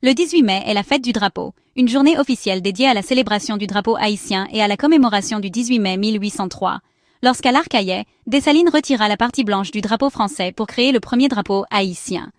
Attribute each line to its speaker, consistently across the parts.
Speaker 1: Le 18 mai est la fête du drapeau, une journée officielle dédiée à la célébration du drapeau haïtien et à la commémoration du 18 mai 1803, lorsqu'à l'Arcaillet, Dessalines retira la partie blanche du drapeau français pour créer le premier drapeau haïtien.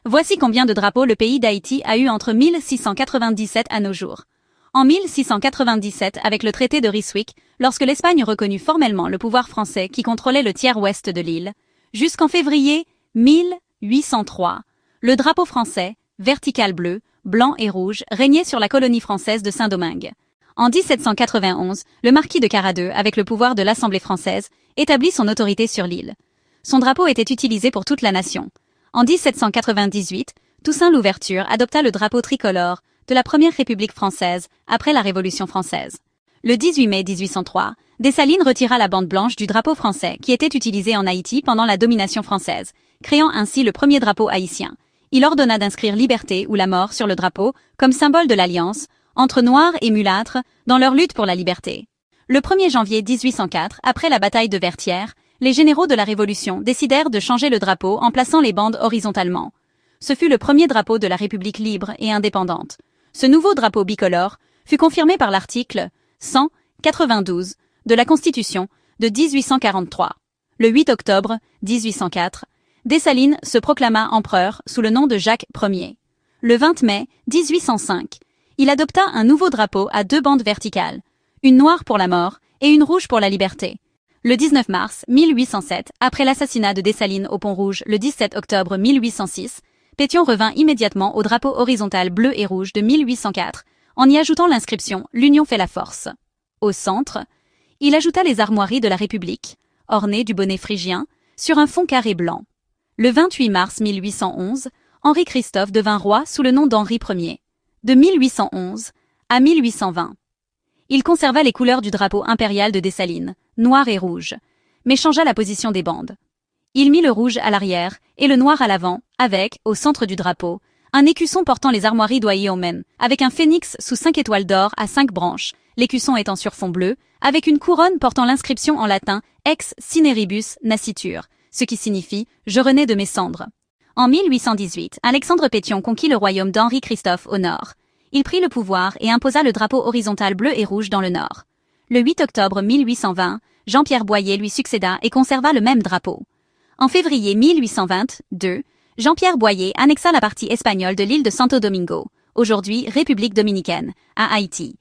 Speaker 1: Voici combien de drapeaux le pays d'Haïti a eu entre 1697 à nos jours. En 1697, avec le traité de Ryswick, lorsque l'Espagne reconnut formellement le pouvoir français qui contrôlait le tiers ouest de l'île, jusqu'en février 1803, le drapeau français, vertical bleu, blanc et rouge, régnait sur la colonie française de Saint-Domingue. En 1791, le marquis de Caradeux, avec le pouvoir de l'Assemblée française, établit son autorité sur l'île. Son drapeau était utilisé pour toute la nation. En 1798, Toussaint Louverture adopta le drapeau tricolore de la Première République française après la Révolution française. Le 18 mai 1803, Dessalines retira la bande blanche du drapeau français qui était utilisé en Haïti pendant la domination française, créant ainsi le premier drapeau haïtien. Il ordonna d'inscrire liberté ou la mort sur le drapeau comme symbole de l'alliance entre Noirs et mulâtres dans leur lutte pour la liberté. Le 1er janvier 1804, après la bataille de Vertières, les généraux de la Révolution décidèrent de changer le drapeau en plaçant les bandes horizontalement. Ce fut le premier drapeau de la République libre et indépendante. Ce nouveau drapeau bicolore fut confirmé par l'article 192 de la Constitution de 1843. Le 8 octobre 1804, Dessalines se proclama empereur sous le nom de Jacques Ier. Le 20 mai 1805, il adopta un nouveau drapeau à 2 bandes verticales, une noire pour la mort et une rouge pour la liberté. Le 19 mars 1807, après l'assassinat de Dessalines au Pont-Rouge le 17 octobre 1806, Pétion revint immédiatement au drapeau horizontal bleu et rouge de 1804, en y ajoutant l'inscription « L'union fait la force ». Au centre, il ajouta les armoiries de la République, ornées du bonnet phrygien, sur un fond carré blanc. Le 28 mars 1811, Henri-Christophe devint roi sous le nom d'Henri Ier. De 1811 à 1820. Il conserva les couleurs du drapeau impérial de Dessalines, noir et rouge, mais changea la position des bandes. Il mit le rouge à l'arrière et le noir à l'avant, avec, au centre du drapeau, un écusson portant les armoiries d'Oyen, avec un phénix sous 5 étoiles d'or à 5 branches, l'écusson étant sur fond bleu, avec une couronne portant l'inscription en latin « Ex cineribus nascitur », ce qui signifie « Je renais de mes cendres ». En 1818, Alexandre Pétion conquit le royaume d'Henri-Christophe au nord. Il prit le pouvoir et imposa le drapeau horizontal bleu et rouge dans le nord. Le 8 octobre 1820, Jean-Pierre Boyer lui succéda et conserva le même drapeau. En février 1822, Jean-Pierre Boyer annexa la partie espagnole de l'île de Santo Domingo, aujourd'hui République dominicaine, à Haïti.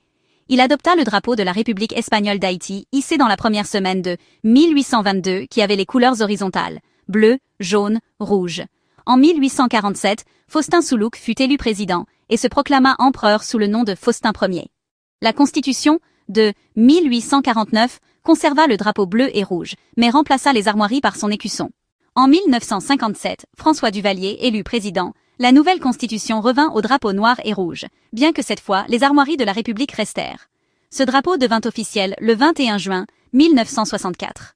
Speaker 1: Il adopta le drapeau de la République espagnole d'Haïti, hissé dans la première semaine de 1822, qui avait les couleurs horizontales, bleu, jaune, rouge. En 1847, Faustin Soulouque fut élu président et se proclama empereur sous le nom de Faustin Ier. La Constitution de 1849 conserva le drapeau bleu et rouge, mais remplaça les armoiries par son écusson. En 1957, François Duvalier élu président, la nouvelle Constitution revint au drapeau noir et rouge, bien que cette fois les armoiries de la République restèrent. Ce drapeau devint officiel le 21 juin 1964.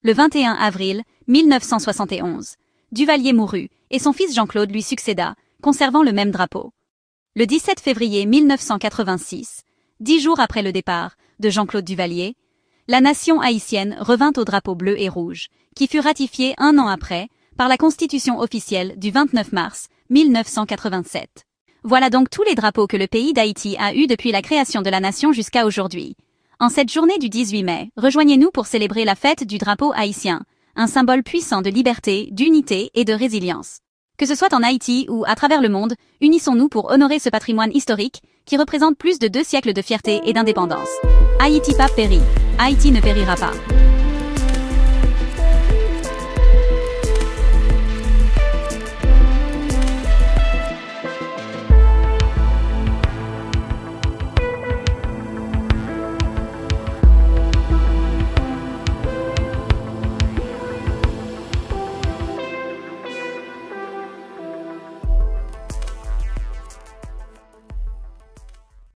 Speaker 1: Le 21 avril 1971, Duvalier mourut et son fils Jean-Claude lui succéda, conservant le même drapeau. Le 17 février 1986, 10 jours après le départ de Jean-Claude Duvalier, la nation haïtienne revint au drapeau bleu et rouge, qui fut ratifié 1 an après par la Constitution officielle du 29 mars 1987. Voilà donc tous les drapeaux que le pays d'Haïti a eus depuis la création de la nation jusqu'à aujourd'hui. En cette journée du 18 mai, rejoignez-nous pour célébrer la fête du drapeau haïtien, un symbole puissant de liberté, d'unité et de résilience. Que ce soit en Haïti ou à travers le monde, unissons-nous pour honorer ce patrimoine historique qui représente plus de 2 siècles de fierté et d'indépendance. Haïti pas périt, Haïti ne périra pas.